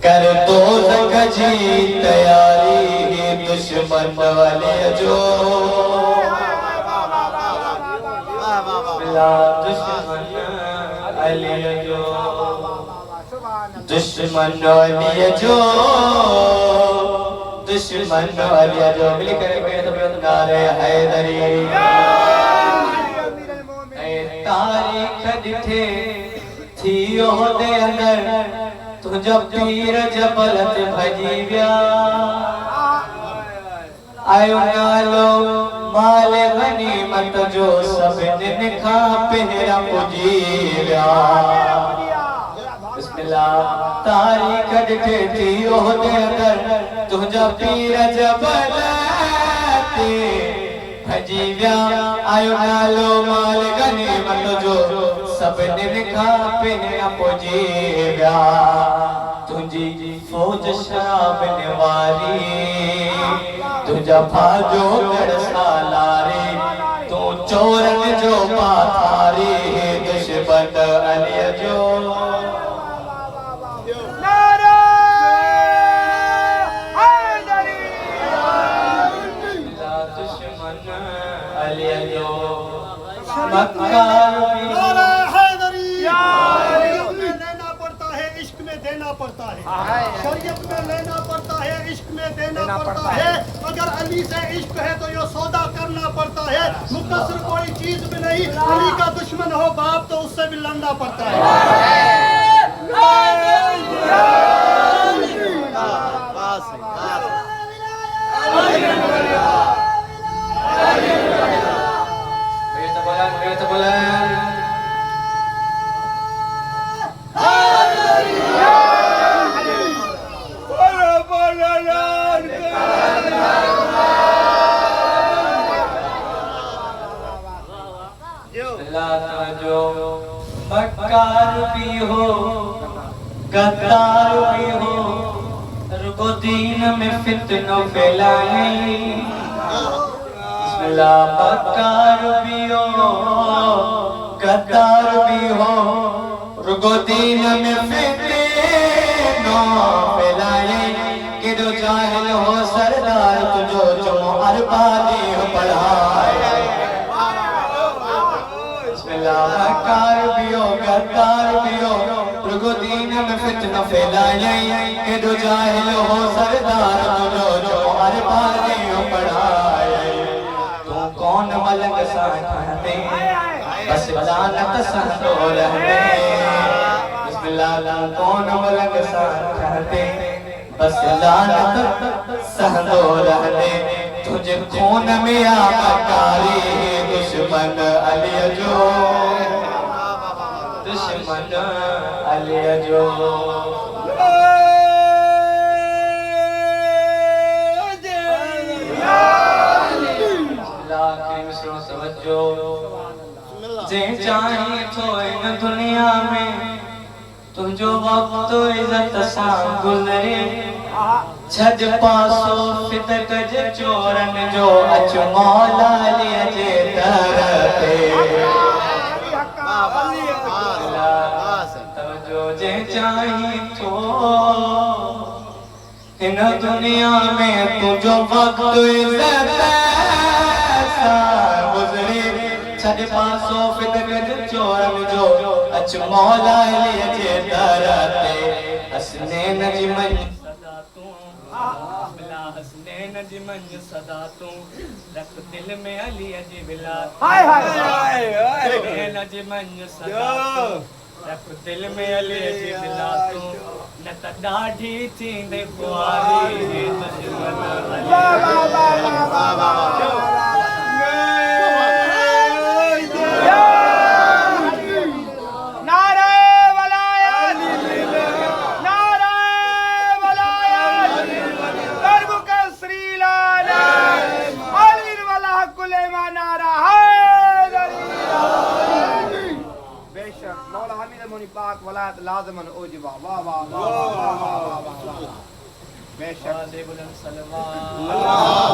कर दो जी तैयारी दुश्मन वाले जो दुश्मन अली जो दुश्मन वाले जो दुश्मन वाले जो मिल कर नारे हैदरी तारीख दिखे थी ओहदे अंदर तू जब पीर जबलत भजी व्या आयो नालो माल गनीमत जो सभिन खां पहिरा पुजी व्या बिस्मिल्लाह तारीख दिखे थी ओहदे अंदर तू जब पीर जबलत भजी व्या आयो नालो माल गनीमत जो सभिन खां पहिरा पुजी व्या तुझी फौज शराब निवारी तुझा भाजो गढ़ सालारे तू चोरन जो पाथारी दुश्मन अली जो नारा हैदरी दुश्मन अली जो मक्का नारा हैदरी देना पड़ता है, शरीयत में लेना पड़ता है, इश्क में देना पड़ता है। अगर अली से इश्क है तो ये सौदा करना पड़ता है। मुकस्सर कोई चीज भी नहीं, अली का दुश्मन हो बाप तो उससे भी लड़ना पड़ता है। मक्कार भी हो गद्दार भी हो रुको दीन में फितनो फैलाए बिस्मिल्लाह मक्कार भी हो गद्दार भी हो रुको दीन में फितनो फैलाए कि जो जाहिल हो सरदार तुझो जो अरबादी पढ़ाए मक्कार भी हो गद्दार भी हो रुको दीन में फितना फैलाए कि जो जाहिल हो सरदार तुझो जो अरबादी पढ़ाए तू कौन मलंग साठते बस लानत सहतो रहते बिस्मिल्लाह कौन मलंग साठते बस लानत सहतो रहते तुझे खून में आकारी दुश्मन अली जो दुश्मन अली जो समझो जे चाहे तो इन दुनिया में तुझो वक्त इज्जत सा गुजरे छज पासो फितक जे चोरन जो अच मौला लिए जे दर पे जो जे चाही तो इन दुनिया में तुझो वक्त इज्जत सा गुजरे छज पासो फितक जे चोरन जो अच मौला लिए जे दर पे हसने नजमन नजमन सदा तू रख दिल में अली अजबिला नजमन सदा तू रख दिल में अली अजबिला तू न त ॾाढी थींदे खुआरी दुश्मन नारा हैदरी पाक वलायत लाज़िमन उजबा। वाह वाह वाह वाह वाह वाह वाह। बेशक बुलंद सलवात